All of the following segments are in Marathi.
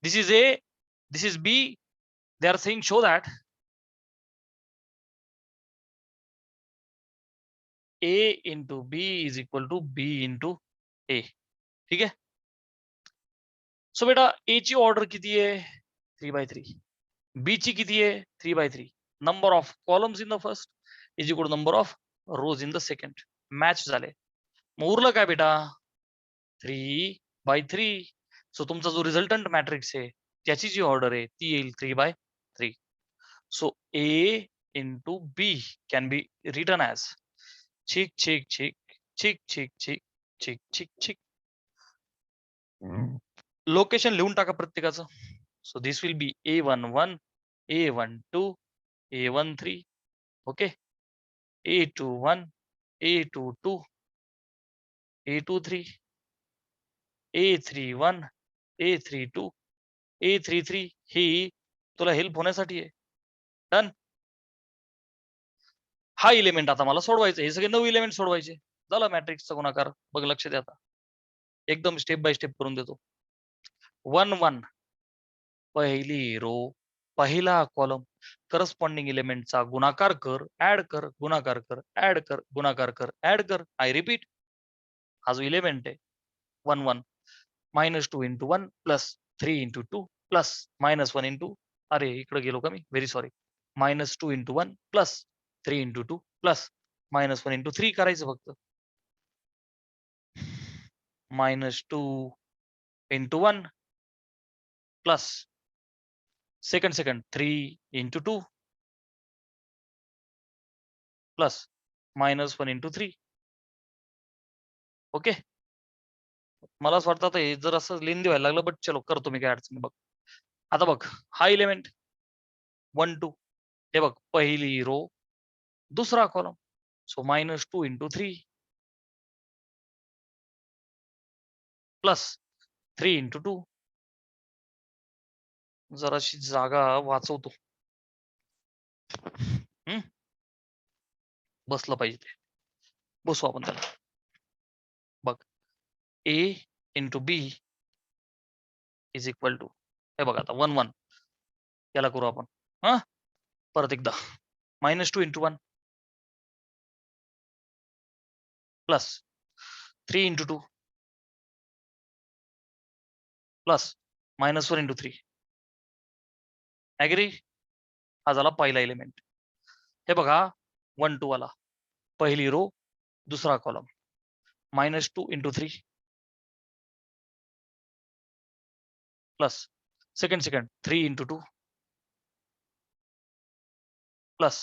This is A, this is B. They are saying show that A into B is equal to B into A. ठीक है. सो बेटा A ची ऑर्डर किती आहे 3/3. B ची किती आहे 3/3. Number of columns in the first is equal to number of rows in the second. Match झाले. मग उरलं काय बेटा 3/3. सो तुमचा जो रिझल्टंट मॅट्रिक्स आहे त्याची जी ऑर्डर आहे ती येईल 3/3. So A into B can be written as chick chick chick chick chick chick chick chick chick. Location लिहून टाका प्रत्येकाचं. So this will be A11, A12, A13. Okay. A21, A22, A23, A31, A32, A33. ही तुला हेल्प होण्यासाठी आहे. डन. हा इलेमेंट आता मला सोडवायचा. हे सगळे 9 इलेमेंट सोडवायचे. झालं मॅट्रिक्सचा गुणाकार. बघ लक्ष द्या आता. एकदम स्टेप बाय स्टेप करून देतो. 1 1 पहिली रो पहिला कॉलम करस्पॉन्डिंग इलेमेंटचा गुणाकार कर, ऍड कर, गुणाकार कर, ऍड कर, गुणाकार कर, ऍड कर. I repeat. हा जो इलेमेंट आहे 1 1 -2 into 1 plus 3 into 2 plus -1 into अरे इकडे गेलो का मी very sorry. -2 into 1 plus 3 into 2 plus -1 into 3 करायचं फक्त. -2 into 1 plus second 3 into 2 plus -1 into 3. Okay. मला असं वाटतं आता हे जर असं लेंदी व्हायला लागलं बट चलो करतो मी काय अडचण नाही. बघ आता बघ हा इलेमेंट 1 2 हे बघ पहिली रो दुसरा column. So -2 into 3 plus 3 into 2. जराशी जागा वाचवतो. बसलं पाहिजे ते. बसू आपण त्याला. बघ A into B is equal to हे बघा आता 1 1 याला करू आपण. हा परत एकदा -2 into 1 plus 3 into 2 plus -1 into 3. Agri. हा झाला पहिला एलिमेंट. हे बघा 1 2 वाला पहिली रो दुसरा column -2 into 3 plus second 3 into 2 plus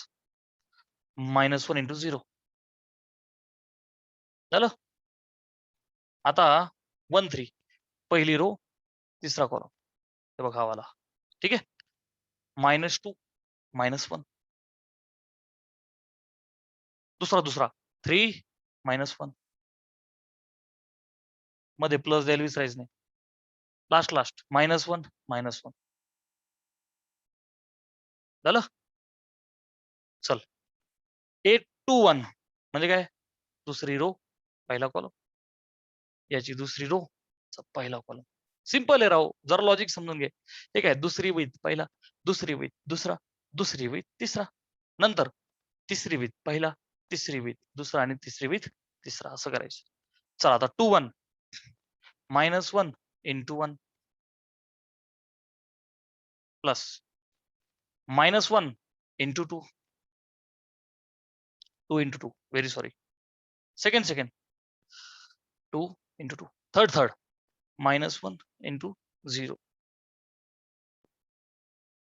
-1 into 0. झालं. आता 1 3 पहिली रो तिसरा कॉलम. हे बघा हा वाला. ठीक आहे. -2 -1 दुसरा 3 -1 मध्ये प्लस द्यायला विसरायचं नाही. लास्ट -1 -1 झालं. चल 8 2 1 म्हणजे काय दुसरी रो पहिला कॉलम याची दुसरी रो पहिला कॉलम. सिंपल आहे राव. जरा लॉजिक समजून घे. ठीक आहे. दुसरी विथ पहिला, दुसरी विथ दुसरा, दुसरी विथ तिसरा, नंतर तिसरी विथ पहिला, तिसरी विथ दुसरा आणि तिसरी विथ तिसरा असं करायचं. चला आता 2 1 -1 into 1 plus -1 into 2 2 into 2 very sorry. Second 2 into 2. Third -1 into 0.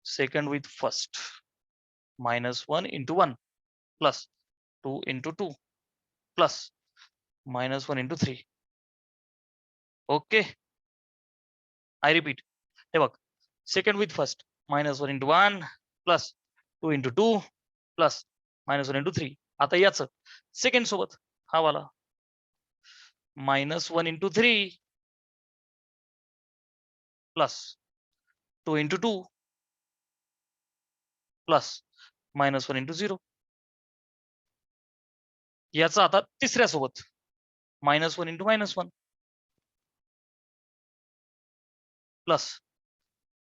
Second with first -1 into 1 plus 2 into 2 plus -1 into 3. Okay. I repeat. हे बघ second with first -1 into 1 plus 2 into 2 plus -1 into 3. आता याचं सेकंड सोबत हा वाला -1 into 3 plus 2 into 2 plus -1 into 0. याचा आता तिसऱ्या सोबत -1 into -1 plus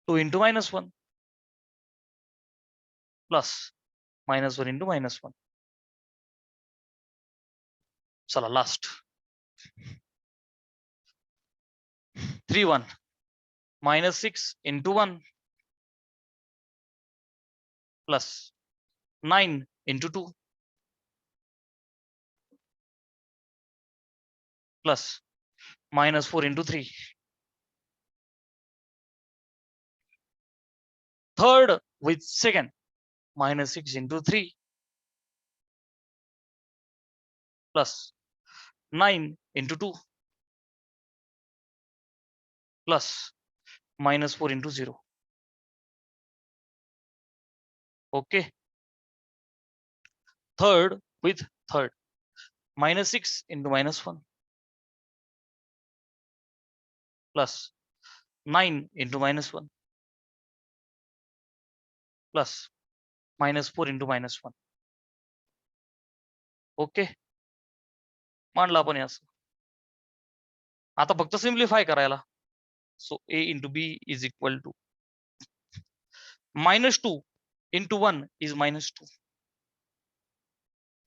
2 into -1 plus -1 into -1. चला last 3 1 -6 into 1 plus 9 into 2 plus -4 into 3. Third with second, -6 into 3 plus 9 into 2 plus -4 into 0. Okay. Third with third, -6 into -1 plus 9 into -1 plus -4 into -1. Okay, मांडला आपण असं. आता फक्त सिम्प्लिफाय करायला. So a into b is equal to -2 into 1 is -2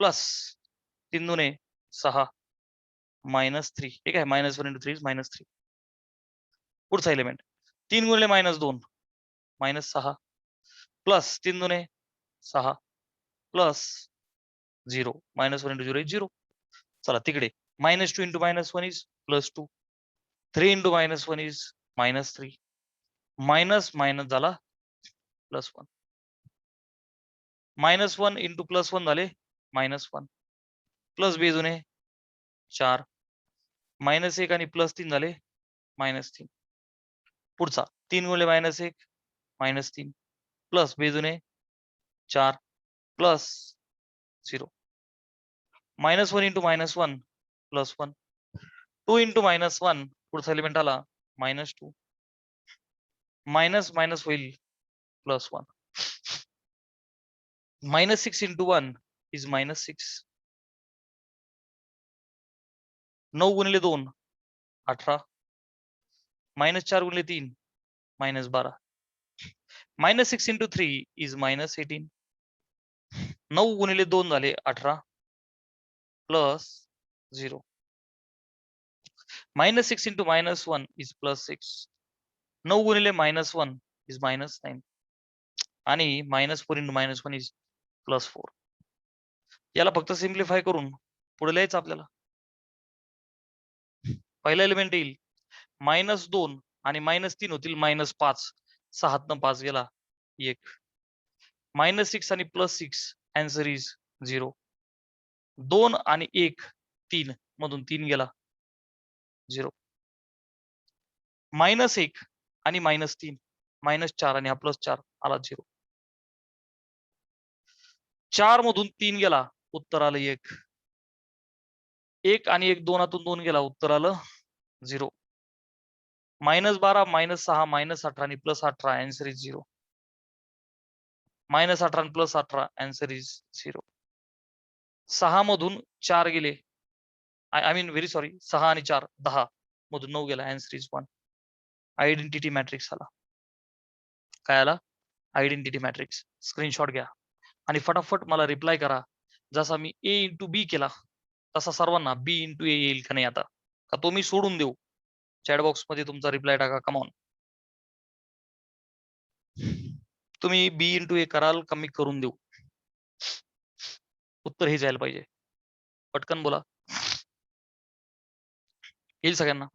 plus 3 दुने 6 -3. ठीक आहे, -1 into 3 is -3. पुढचा एलिमेंट 3 गुणिले -2 -6 प्लस 3 दुने 6 प्लस 0 -1 into 0 is 0. चला तिकडे -2 into -1 is +2. 3 into -1 is -3. Minus minus झाला +1. -1 into +1 झाले -1 प्लस b जुने 4 -1 आणि +3 झाले -3. पुढचा 3 गुणिले -1 -3 प्लस b जुने 4 प्लस 0 -1 into -1 +1 2 into -1 पुढचा एलिमेंट आला -2 मायनस मायनस होईल +1 -6 into 1 is -6. 9 गुणिले 2 18 -4 गुणिले 3 -12 -6 into 3 is -18. 9 गुणिले 2 झाले 18 प्लस 0 -6 into -1 is +6. 9 गुणिले -1 is -9 आणि -4 into -1 is +4. याला फक्त सिम्प्लिफाय करून पुढे लिहायचं आपल्याला. पहिला एलिमेंट येईल -2 आणि -3 होतील -5. 6 न 5 गेला 1 -6 आणि +6 आन्सर इज 0. 2 आणि 1 3 मधून 3 गेला 0. -1 आणि -3 -4 आणि हा +4 आला 0. 4 मधून 3 गेला उत्तर आलं 1. 1 आणि 1 2 2 गेला उत्तर आलं 0. -12 -6 -18 आणि +18 आन्सर इज 0. -18 आणि +18 आन्सर इज 0. 6 मधून 4 गेले आय मीन व्हेरी सॉरी 6 आणि 4 10 मधून 9 गेला आन्सर इज 1. आयडेंटिटी मॅट्रिक्स आला. काय आला? Identity matrix. स्क्रीनशॉट घ्या आणि फटाफट मला रिप्लाय करा. जसा मी a into b केला तसा सर्वांना b into a येईल का नाही आता, का तो मी सोडून देऊ? चॅट बॉक्स मध्ये तुमचा रिप्लाय टाका. कमॉन, तुम्ही b into a कराल का मी करून देऊ? उत्तर हे जायला पाहिजे. पटकन बोला. येईल सगळ्यांना,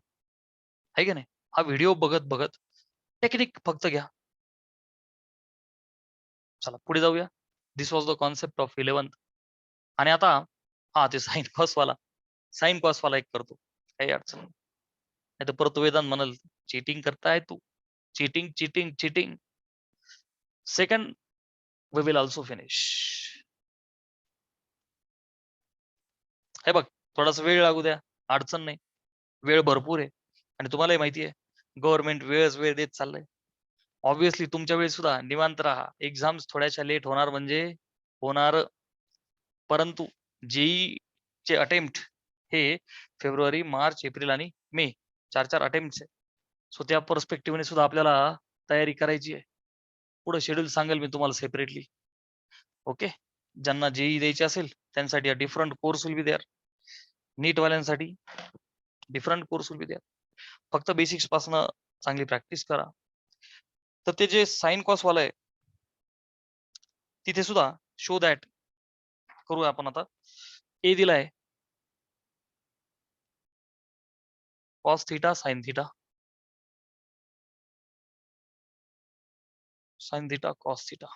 आहे की नाही? हा व्हिडिओ बघत बघत टेक्निक फक्त घ्या. चला पुढे जाऊया. This was the concept of 11th. आणि आता हा ते साइन कॉस वाला एक करतो. काही अडचण नाही. नाहीतर परत वेदांत म्हणाल चीटिंग करताय तू, cheating cheating cheating. Second we will also finish. हे बघ, थोडासा वेळ लागू द्या, अडचण नाही. वेळ भरपूर आहे आणि तुम्हालाही माहिती आहे गव्हर्नमेंट वेळ देत चाललंय. ऑब्विसली तुमच्या वेळेस सुद्धा निवांत राहा. एक्झाम्स थोड्याशा लेट होणार म्हणजे होणार, परंतु जेई चे अटेम्प्ट हे फेब्रुवारी, मार्च, एप्रिल आणि मे 4 अटेम्प्ट आहे. सो त्या पर्स्पेक्टिव्हने सुद्धा आपल्याला तयारी करायची आहे. पुढे शेड्यूल सांगेल मी तुम्हाला सेपरेटली. ओके. ज्यांना जेई द्यायची असेल त्यांसाठी different course will be there. NEET वाल्यांसाठी different course will be there. फक्त बेसिक्स पासून चांगली प्रॅक्टिस करा. तर ते जे साइन कॉस वाला आहे तिथे सुद्धा शो दॅट करूया आपण आता. ए दिलाय cos theta sine theta, sine theta cos theta.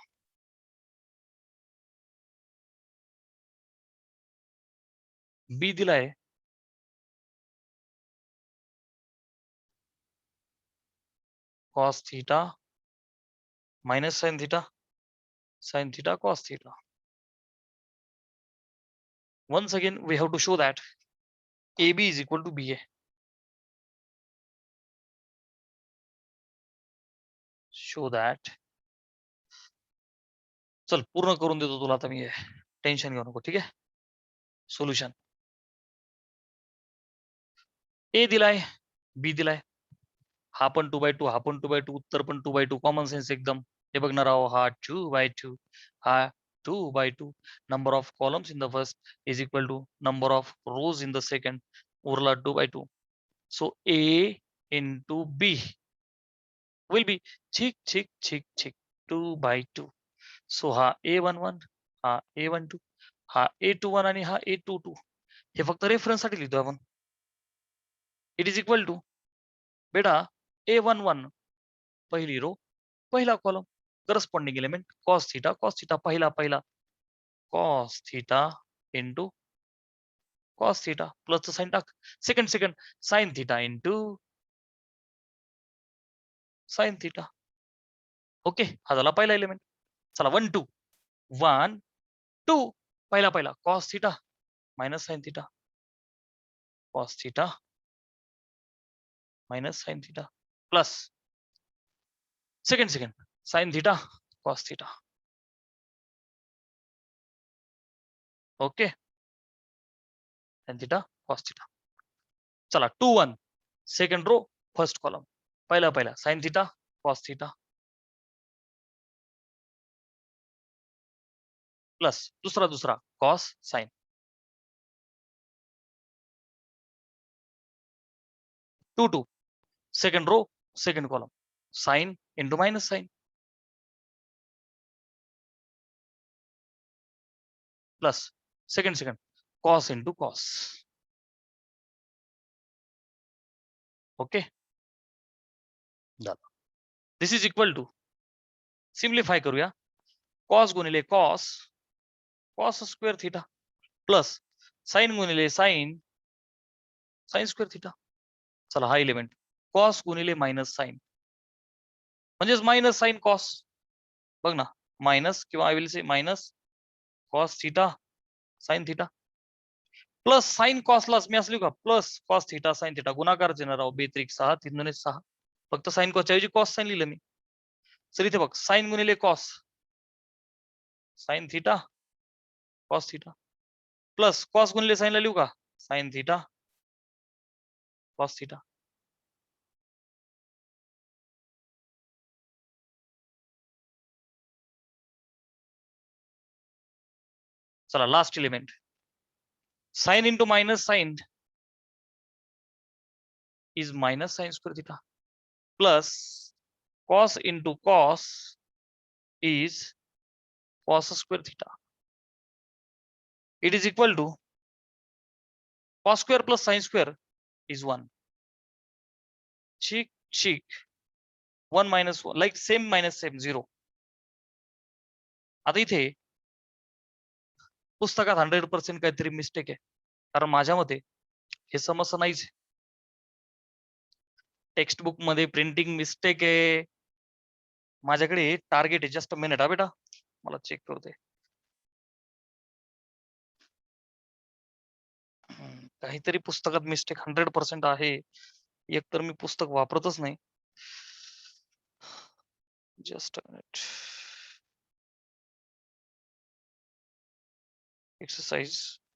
B दिलाय cos theta minus sine theta cos theta. Once again we have to show that AB is equal to BA. Show that. चल पूर्ण करून देतो तुला आता मी. टेन्शन घेऊ नको. ठीक आहे. सोल्युशन ए दिलाय बी दिलाय. हा पण 2/2 हा पण 2/2 उत्तर पण 2/2 कॉमन सेन्स एकदम. हे बघणार आहो हा 2/2 हा 2/2. Number of columns in the first is equal to number of rows in the second. उरला 2/2. So A into B will be chick 2/2. So हा A11 हा A12 हा A21 आणि हा A22. हे फक्त रेफरन्स साठी लिहितो आपण. इट इज इक्वल टू बेटा A11 पहिली रो पहिला column corresponding element cos theta पहिला cos theta into cos theta प्लसचं साइन टाक. Second sin theta into sin theta. Okay. हा झाला पहिला एलिमेंट. चला 1 2 1 2 पहिला cos theta minus sin theta cos theta minus sin theta plus second sin theta cos theta. Okay. sin theta cos theta. चला 2 1 सेकंड रो फर्स्ट कॉलम पहिला sin theta cos theta plus दुसरा cos sin. 2 2 second row second column sin into minus sin plus second cos into cos. Okay. This is equal to simplify करूया. cos गुणिले cos square theta plus sin गुणिले sin स्क्वेअर थीटा. चला हा एलिमेंट cos गुणिले मायनस sin म्हणजेच मायनस sin cos. बघ ना मायनस किंवा I will say minus cos theta sin theta plus sine कॉसलाच मी असली का plus cos theta sin theta गुणाकार येणार आहो. 2 6 3 6 फक्त साइन कॉसच्या ऐवजी cos sin लिहिलं मी. तर इथे बघ साइन गुणिले cos sin theta cos theta plus cos गुणिले sin ला लिहू का sin थीटा cos थीटा. चला last element sin into minus sin is minus sin square theta plus cos into cos is cos square theta. It is equal to cos square plus sin square is 1. Cheek 1 minus 1 like same minus same 0. आता इथे पुस्तकात 100% काहीतरी मिस्टेक आहे. कारण माझ्या मते हे समस्या नाहीच. टेक्स्ट बुक मध्ये प्रिंटिंग मिस्टेक आहे. माझ्याकडे टार्गेट आहे. जस्ट मिनिट हा बेटा मला चेक करू दे. काहीतरी पुस्तकात मिस्टेक 100% आहे. एक तर मी पुस्तक वापरतच नाही. Just a minute. Exercise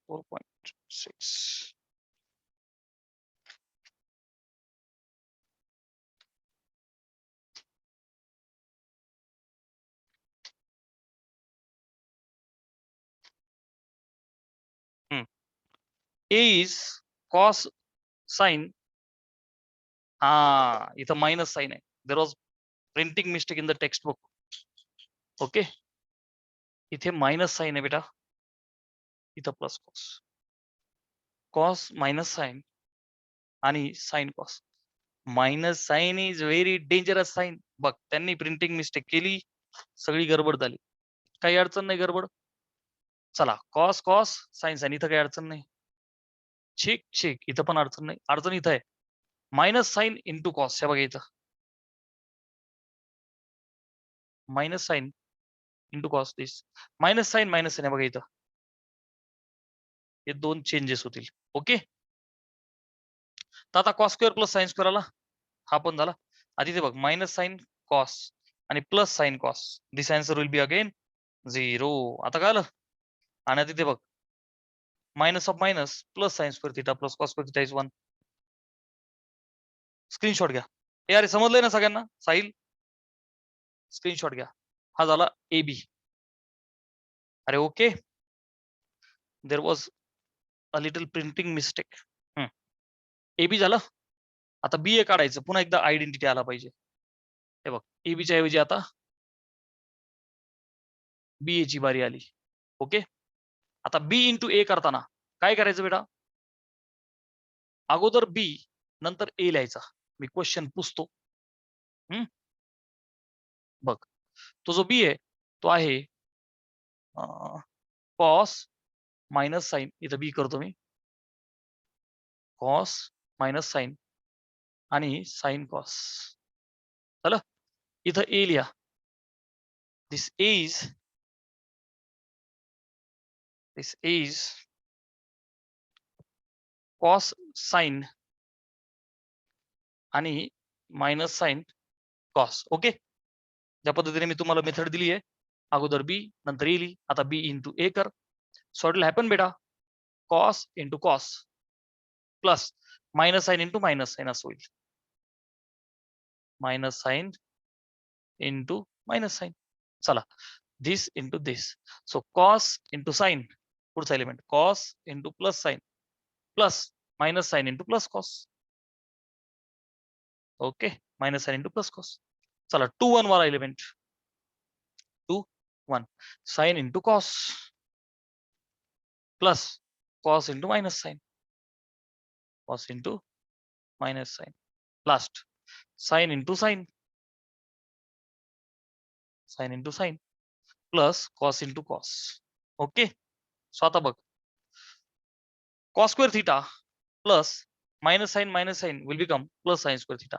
4.6 A is cos sine. हा, इथं मायनस साइन आहे. There was printing mistake in the text book. Okay, इथे मायनस साइन आहे बेटा, इथं plus cos. Cos minus sine आणि sine cos. Minus sine is very dangerous sign. बघ, त्यांनी प्रिंटिंग मिस्टेक केली, सगळी गडबड झाली. काही अडचण नाही, गडबड. चला, कॉस कॉस साइन साइन, इथं काही अडचण नाही. ठीक ठीक, इथं पण अडचण नाही. अडचण इथं आहे, मायनस साइन इंटू कॉस. हे बघा इथं मायनस साइन इंटू कॉस दिस. मायनस साइन आहे बघा इथं. हे दोन चेंजेस होतील. ओके, तर आता cos square plus sine square आला, हा पण झाला. आधी ते बघ, मायनस साइन कॉस आणि plus sine cos. This answer will be again 0. आता काय आलं? आणि तिथे बघ, minus of minus plus sine square theta plus cos square theta is 1. Screenshot घ्या. हे अरे समजलंय ना सगळ्यांना? साहिल, स्क्रीनशॉट घ्या. हा झाला ए बी. अरे okay, there was a little printing mistake. A B झालं. आता बी ए काढायचं, पुन्हा एकदा आयडेंटिटी आला पाहिजे. हे बघ, ए बीच्या ऐवजी आता बी ए ची बारी आली. ओके, आता बी इंटू ए करताना काय करायचं बेटा? अगोदर बी नंतर ए लिहायचा. मी क्वेश्चन पुसतो. बघ, तो जो बी आहे तो आहे कॉस मायनस साइन. इथं बी करतो मी, कॉस मायनस साइन आणि साइन कॉस. चला, इथं ए लिहा. दिस इज कॉस साइन आणि मायनस साइन कॉस. ओके, ज्या पद्धतीने मी तुम्हाला मेथड दिली आहे, अगोदर बी नंतर ए लिही. आता बी इंटू ए कर. सो इट विल हॅपन बेटा, cos into cos plus minus sine into minus sine असं होईल. Minus sine into minus sine. चला, this into this. So cos into sine, पुढचा element cos into plus sine plus minus sine into plus cos. Okay, minus sine into plus cos. चला, 2 1 वाला element 2 1 sine into cos plus cos into minus sine, cos into minus sign. Last sine into sine, sine into sine plus cos into cos. Okay, so आता बघ, cos square theta plus minus sine will become plus sine square theta.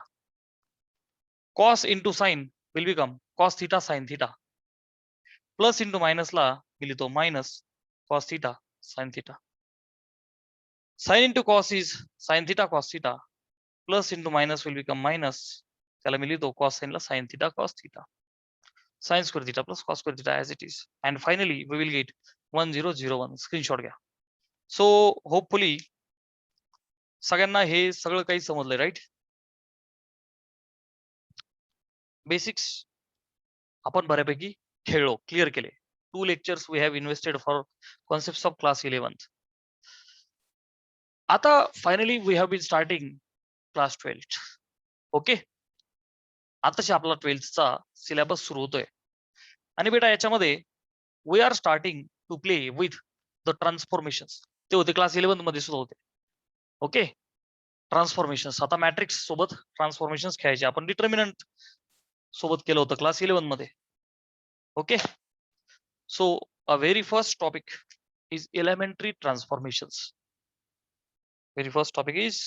Cos into sine will become cos theta sine theta. Plus into minus ला मी लिहितो minus cos theta sine theta. Sine into cos is sine theta cos theta. Plus into minus will become minus, त्याला मी लिहितो कॉस साइन ला sine theta cos theta. Sine square theta plus cos square theta as it is. And finally we will get 1001. Screenshot घ्या. सो होपफुली सगळ्यांना हे सगळं काही समजलंय, राईट? बेसिक्स आपण बऱ्यापैकी खेळलो, क्लिअर केले. 2 lectures we have invested for concepts of class 11th. आता finally we have been starting class 12th. Okay, आताशी आपला 12thचा सिलेबस सुरू होतोय. आणि बेटा याच्यामध्ये we are starting to play with the transformations. ते होते क्लास 11th मध्ये सुद्धा होते. Okay, transformations. आता मॅट्रिक्स सोबत ट्रान्सफॉर्मेशन्स खेळायचे. आपण डिटर्मिनंट सोबत केलं होतं क्लास 11 मध्ये. Okay, so a very first topic is elementary transformations. Very first topic is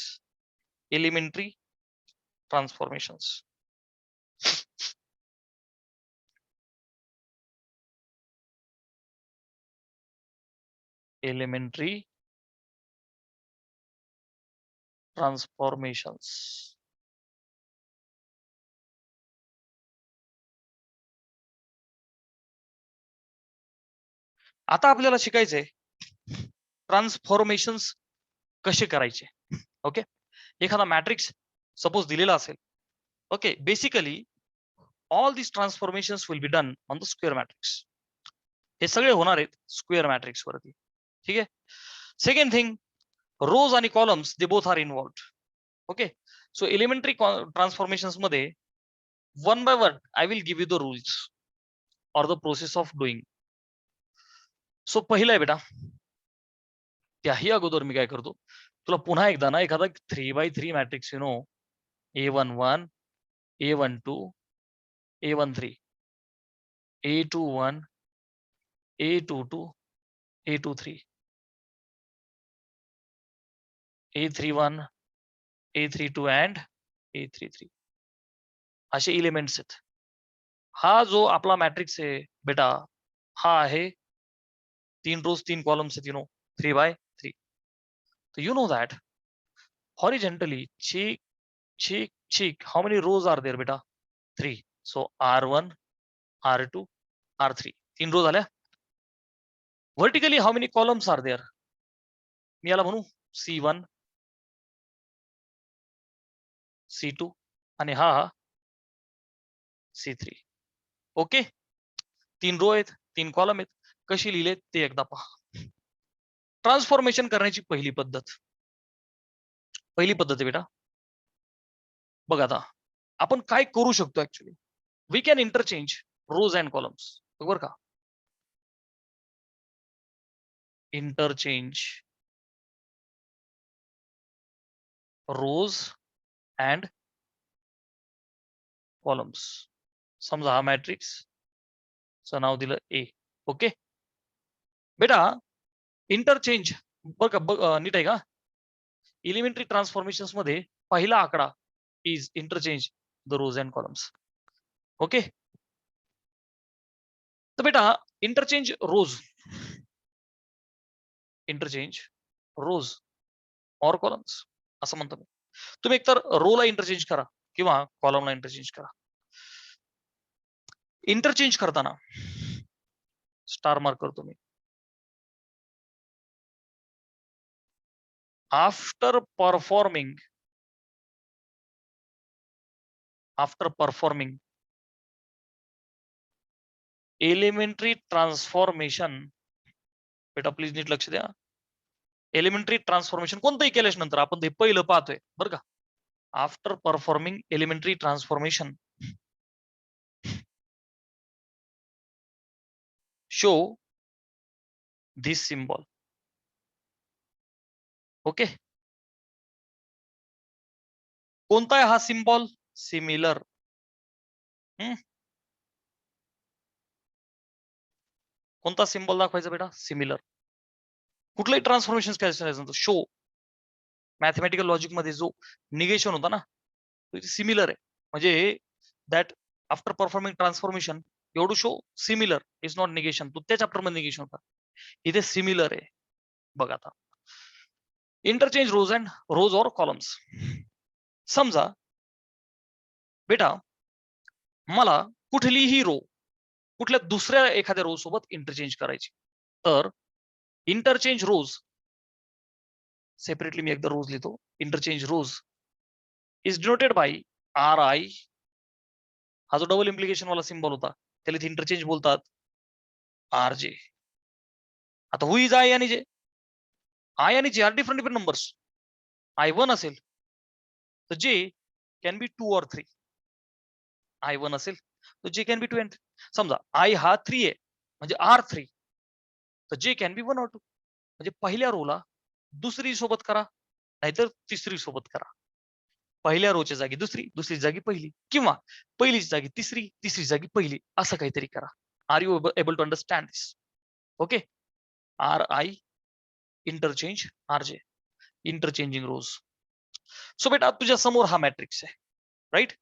elementary transformations. Elementary transformations. आता आपल्याला शिकायचंय ट्रान्सफॉर्मेशन्स कसे करायचे. ओके, एखादा मॅट्रिक्स सपोज दिलेला असेल. Okay, basically all this transformations will be done on the square matrix. हे सगळे होणार आहेत स्क्वेअर मॅट्रिक्स वरती. ठीक आहे. सेकंड थिंग, रोज आणि columns they both are involved. Okay, so elementary transformations मध्ये one by one I will give you the rules और the process of doing. So पहिलं आहे बेटा, त्याही अगोदर मी काय करतो, तुला पुन्हा एकदा ना एखादा 3x3 matrix A11, A12, A13, A21, A22, A23, A31, A32 and A33 असे एलिमेंट्स आहेत. हा जो आपला मॅट्रिक्स आहे बेटा, हा आहे 3 रोज 3 कॉलम्स आहेत, 3x3. So you know that horizontally, cheek, how many rows are there beta? 3. So R1, R2, R3. 3 rows आल्या. Vertically, how many columns are there? मी याला म्हणू C1, C2 आणि हा C3. ओके, 3 रो आहेत, 3 कॉलम आहेत. कशी लिहिले ते एकदा पहा. ट्रान्सफॉर्मेशन करण्याची पहिली पद्धत आहे बेटा. बघ आता आपण काय करू शकतो actually, we can interchange rows and columns. बरोबर का? Interchange rows and columns. समजा हा मॅट्रिक्स चं नाव दिलं ए. ओके बेटा, इंटरचेंज बघ नीट आहे का? एलिमेंटरी ट्रान्सफॉर्मेशन्स मध्ये पहिला आकडा is interchange the rows and columns. ओके, तर बेटा इंटरचेंज रोज और कॉलम्स असं म्हणतो मी. तुम्ही एकतर रोला इंटरचेंज करा किंवा कॉलमला इंटरचेंज करा. इंटरचेंज करताना स्टार मार्क करतो मी. आफ्टर परफॉर्मिंग एलिमेंटरी ट्रान्सफॉर्मेशन, बेटा प्लीज नीट लक्ष द्या. एलिमेंटरी ट्रान्सफॉर्मेशन कोणतंही केल्याच्या नंतर आपण ते पहिलं पाहतोय बरं का. After performing elementary transformation, show this symbol. Okay, कोणता आहे हा सिम्बॉल? सिमिलर. कोणता सिम्बॉल दाखवायचा बेटा? सिमिलर. कुठलंही ट्रान्सफॉर्मेशन करायचं शो. मॅथमॅटिकल लॉजिक मध्ये जो निगेशन होता ना, तो सिमिलर आहे. म्हणजे दॅट आफ्टर परफॉर्मिंग ट्रान्सफॉर्मेशन एवढं show similar is not negation. तो त्या चॅप्टर मध्ये निगेशन होता, इथे सिमिलर आहे. बघ आता इंटरचेंज रोज और कॉलम्स. समजा बेटा मला कुठलीही रो कुठल्या दुसऱ्या एखाद्या रो सोबत इंटरचेंज करायची, तर इंटरचेंज रोज सेपरेटली मी एकदा रोज लिहितो. Interchange rows is denoted by RI. हा जो डबल इम्प्लिकेशन वाला सिम्बॉल होता त्याला इथे इंटरचेंज बोलतात RJ. आता हु इज I आणि J? I आणि J are different numbers. I1 असेल तर J can be 2 or 3. I1 असेल तर J कॅन बी 2 and 3. समजा I हा 3 आहे म्हणजे R3, तर J कॅन बी 1 or 2. म्हणजे पहिल्या रोला दुसरी सोबत करा, नाहीतर तिसरी सोबत करा. पहिल्या रोच्या जागी दुसरी जागी पहिली, किंवा पहिलीची जागी तिसरी जागी पहिली, असं काहीतरी करा. Are you able to understand this? Okay, RI interchange RJ, interchanging rows. So बेटा तुझ्या समोर हा मॅट्रिक्स आहे, राईट?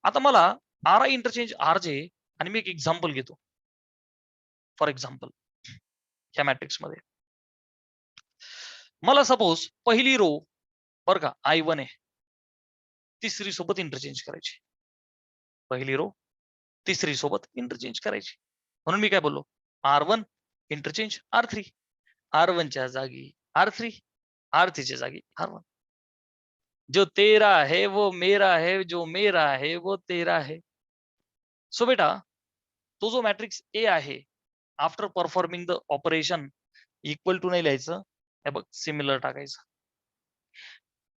आता मला RI इंटरचेंज RJ आणि मी एक एक्झाम्पल घेतो. फॉर एक्झाम्पल ह्या मॅट्रिक्स मध्ये मला सपोज पहिली रो बरं का I1 आहे, तिसरी सोबत इंटरचेंज करायची. पहिली रो तिसरी सोबत इंटरचेंज करायची. म्हणून मी काय बोललो, R1 इंटरचेंज R3, R1 च्या जागी R3, R3 च्या जागी R1. जो तेरा है वो मेरा है, जो मेरा है वो तेरा है. सो बेटा तो जो मॅट्रिक्स ए आहे, after performing the operation equal to नाही लिहायचं, हे बघ सिमिलर टाकायचं.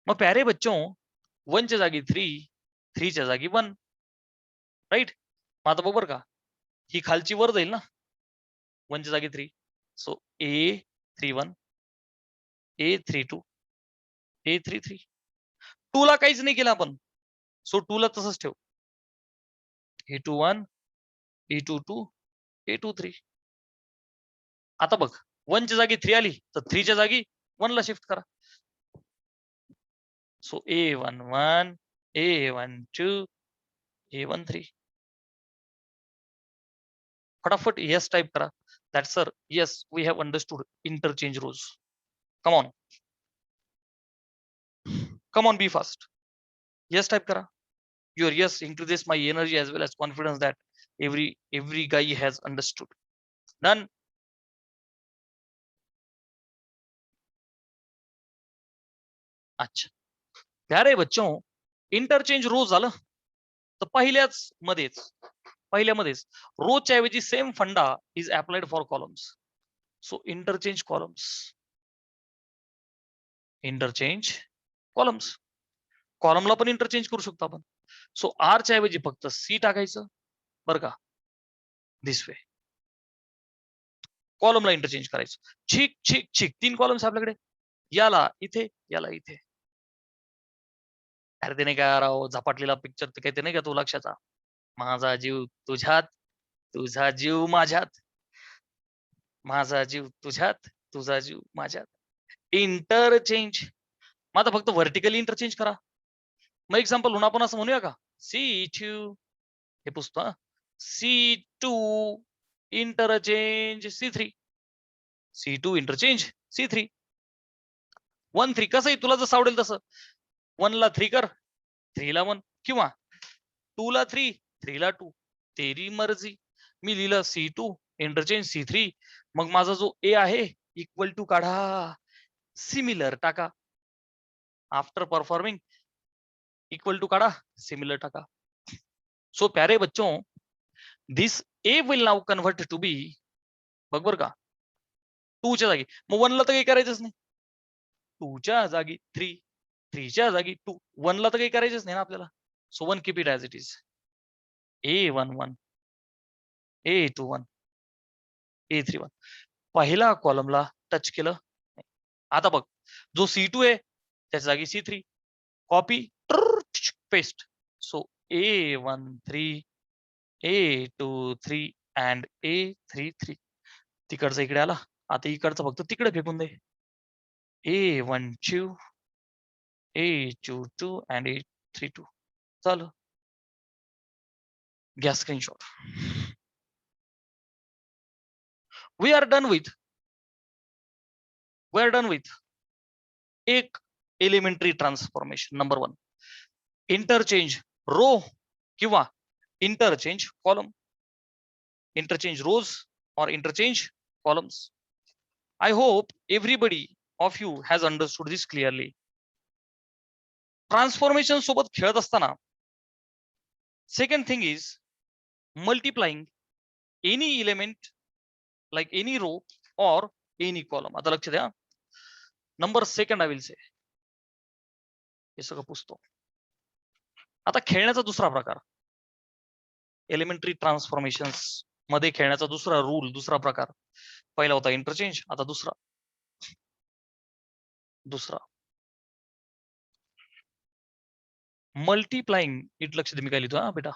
मग प्यारे बच्चों 1 च्या जागी 3, 3 च्या जागी 1, राईट? मग आता बरोबर का? ही खालची वर जाईल ना 1 च्या जागी 3. So A31, A32, A33. 2 ला काहीच नाही केलं आपण. सो 2 ला तसंच ठेव. A21, A22, A23. आता बघ 1 च्या जागी 3 आली तर 3 च्या जागी 1 ला शिफ्ट करा. So A11, A12, A13. फटाफट yes टाइप करा. That sir, yes, we have understood interchange rows. Come on. Come on, be fast. Yes type करा. Your yes increases my energy as well as confidence that every guy has understood. Done. अच्छा. प्यारे बच्चों इंटरचेंज रो झालं तर पहिल्यामध्येच रोजच्या ऐवजी सेम फंडा is applied for columns. So interchange columns. कॉलमला पण इंटरचेंज करू शकतो आपण. सो आर च्या ऐवजी फक्त सी टाकायचं बरं का, दिस वे. कॉलमला इंटरचेंज करायचं. छिक छिक छिक 3 कॉलम्स आपल्याकडे, याला इथे याला इथे. अरे ते नाही का राव झपाटलेला पिक्चर ते काही ते नाही का तो लक्षाचा, माझा जीव तुझ्यात तुझा जीव माझ्यात, माझा जीव तुझ्यात तुझा जीव माझ्यात. इंटरचेंज. मग आता फक्त व्हर्टिकली इंटरचेंज करा. मग एक्झाम्पल म्हणून आपण असं म्हणूया का, C2 हे पुसतो, C2 interchange C3, C2 interchange C3. 1 3 कसंही तुला जसं आवडेल तसं. 1 ला 3 कर, 3 ला 1, किंवा 2 ला 3, 3 ला 2. तेरी मर्जी. मी लिहिलं C2 इंटरचेंज C3. मग माझा जो A आहे इक्वल टू काढा, सिमिलर टाका. आफ्टर परफॉर्मिंग इक्वल टू काढा, सिमिलर टाका. सो प्यारे बच्चों this A will now convert to B, बघ बर का, 2 च्या जागी. मग 1 ला तर काही करायचंच नाही. 2 च्या जागी 3, 3 च्या जागी 2. 1 ला तर काही करायचंच नाही ना आपल्याला. So 1 keep it as it is. A11, A21, A31. पहिला कॉलमला टच केलं. आता बघ जो C2 आहे त्याच्या जागी C3, copy paste. So A13, A23 and A33. तिकडचा इकडे आला. आता इकडचा फक्त तिकडे फेकून दे. A12, A22 and A32. चालू. घ्या screenshot. We are done with एक elementary transformation. Number 1 interchange row किंवा इंटरचेंज कॉलम, इंटरचेंज रोज और interchange columns. I hope everybody of you has understood this clearly. Transformation सोबत खेळत असताना second thing is multiplying any element like any row और एनी कॉलम. आता लक्ष द्या. Number second I will say, हे सगळं पुसतो. आता खेळण्याचा दुसरा प्रकार, एलिमेंटरी ट्रान्सफॉर्मेशन्स मध्ये खेळण्याचा दुसरा रूल, दुसरा प्रकार. पहिला होता इंटरचेंज, आता दुसरा मल्टीप्लाइंग. इट लक्ष दे, मी काय लिहितो हा बेटा,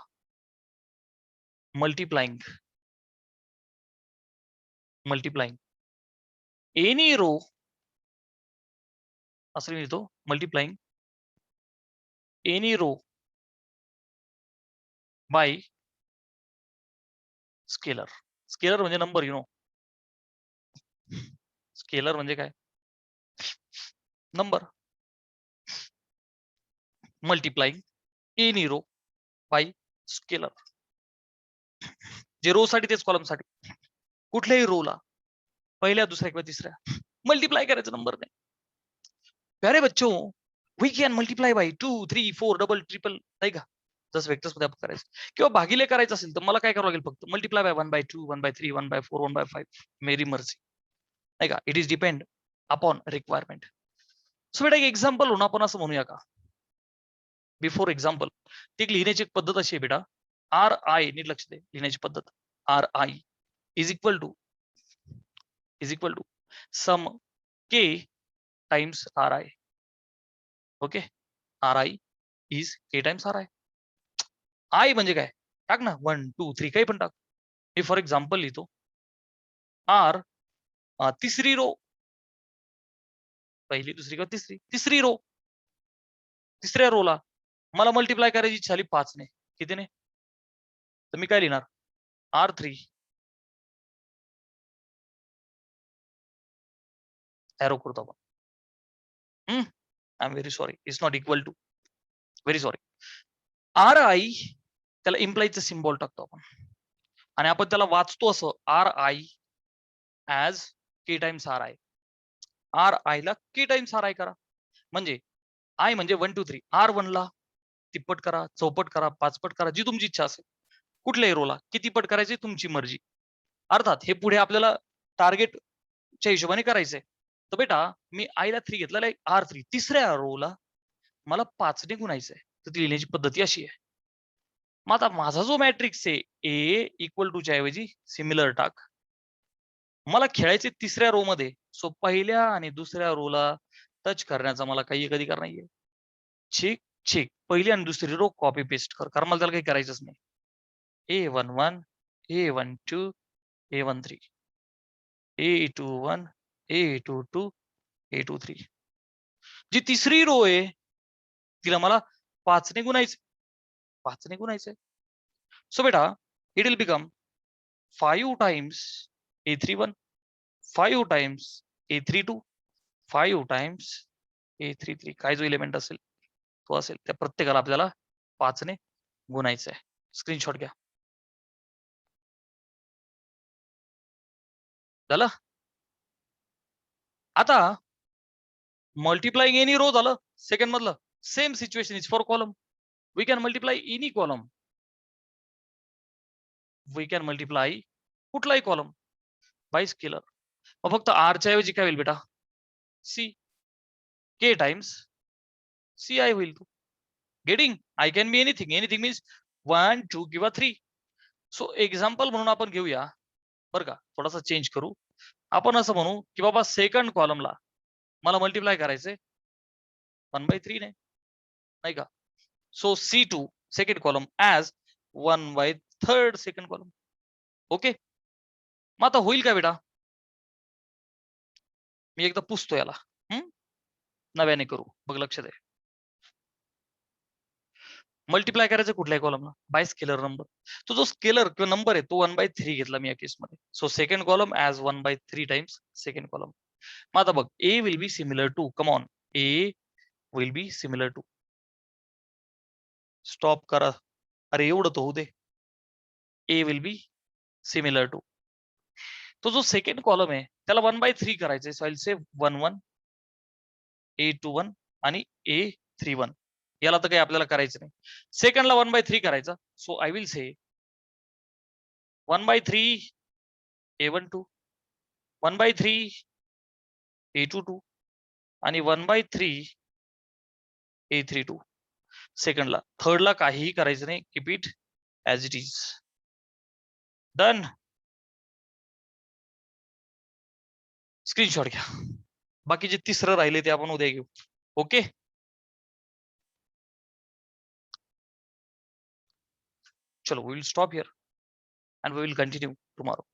मल्टीप्लाइंग एनी रो, असं लिहितो, multiplying any row by scalar. Scalar म्हणजे नंबर, यु नो. स्केलर म्हणजे काय, number. Multiplying any row by scalar. जे रो साठी तेच कॉलम साठी, कुठल्याही रोला पहिल्या दुसऱ्या किंवा तिसऱ्या मल्टिप्लाय करायचं नंबरने. प्यारे बच्चों we can multiply by 2 3 4 double triple, नाही का, जसं वेक्टर्स मध्ये आपण करायचं. किंवा भागिले करायचं असेल तर मला काय करावं लागेल, फक्त मल्टिप्लाय बाय 1/2 1/3 1/4 1/5, मेरी मर्जी, नाही का. It is depend upon requirement. So बेटा एक एक्झाम्पल म्हणून आपण असं म्हणूया का, बिफोर एक्झाम्पल ती एक लिहिण्याची एक पद्धत अशी आहे बेटा, आर आय नीट लक्ष दे लिहिण्याची पद्धत, R I is equal to some K times R I. Okay, R I is K times R I. I म्हणजे काय, टाक ना 1 2 3 काही पण टाक. मी फॉर एक्झाम्पल लिहितो आर तिसरी रो, पहिली दुसरी किंवा तिसरी रो, तिसऱ्या रोला मला मल्टिप्लाय करायची इच्छा झाली 5 ने, कितीने, तर मी काय लिहिणार, R3 एरो करतो आपण. I am very sorry, it's not equal to, very sorry. R I त्याला इम्प्लायचं सिम्बॉल टाकतो आपण आणि आपण त्याला वाचतो असं R I as K times R I. R I ला के टाइम्स आर आय करा, म्हणजे आय म्हणजे 1 2 3, आर 1 ला तिप्पट करा, चौपट करा, पाचपट करा, जी तुमची इच्छा असेल. कुठल्याही रोला किती पट करायची तुमची मर्जी. अर्थात हे पुढे आपल्याला टार्गेटच्या हिशोबाने करायचंय. तर बेटा मी आयला 3 घेतलेला आहे, R3 तिसऱ्या रोला मला 5 ने गुणायचंय, तर ती लिहिण्याची पद्धती अशी आहे. मग आता माझा जो मॅट्रिक्स आहे ए इक्वल टू च्या ऐवजी सिमिलर टाक. मला खेळायचे तिसऱ्या रो मध्ये, सो पहिल्या आणि दुसऱ्या रोला टच करण्याचा मला काही अधिकार नाहीये. ठीक ठीक, पहिली आणि दुसरी रो कॉपी पेस्ट कर, कारण मला त्याला काही करायचंच नाही. A11 A12 A13 A21 A22 A23, जी तिसरी रो आहे तिला मला 5 ने गुणायचंय. सो बेटा it will become 5 times A31, 5 times A32, 5 times A33, काय जो एलिमेंट असेल तो असेल, त्या प्रत्येकाला आपल्याला 5 ने गुणायचं आहे. स्क्रीनशॉट घ्या. झालं. आता मल्टिप्लाइंग एनी रो झालं सेकंड मधलं. Same situation is for column. We can multiply any column. We can multiply कुठलाही कॉलम बाय स्केलर. मग फक्त आर च्या ऐवजी काय होईल बेटा, C, K times C I होईल. तू getting, I can be anything, anything means 1 2 किंवा 3. सो एक्झाम्पल म्हणून आपण घेऊया बरं का, थोडासा चेंज करू. आपण असं म्हणू की बाबा सेकंड कॉलमला मला मल्टिप्लाय करायचंय 1/3 ने, नाही का. So C2 second column as 1/3 second column. Okay, मग आता होईल का बेटा, मी एकदा पुसतो याला, नव्याने करू. बघ लक्ष दे, मल्टिप्लाय करायचं कुठल्याही कॉलमला बाय स्केलर नंबर. तो जो स्केलर किंवा नंबर आहे तो 1/3 घेतला मी या केसमध्ये. So second column as 1/3 times second column. मग आता बघ, A will be similar to, come on, A will be similar to, stop करा, अरे एवढं तो होऊ दे. A will be similar to, तो जो सेकंड कॉलम आहे त्याला 1/3 करायचंय. So I will say 1 1 A21 आणि A31. याला तर काही आपल्याला करायचं नाही. सेकंडला 1/3 करायचा. So I will say 1/3 A12, 1/3 A22 आणि 1/3 A32. सेकंडला. थर्डला काहीही करायचं नाही, keep it as it is. Done. Screenshot घ्या. बाकीचे तिसरं राहिले ते आपण उद्या घेऊ. ओके, चलो we will stop here and we will continue tomorrow.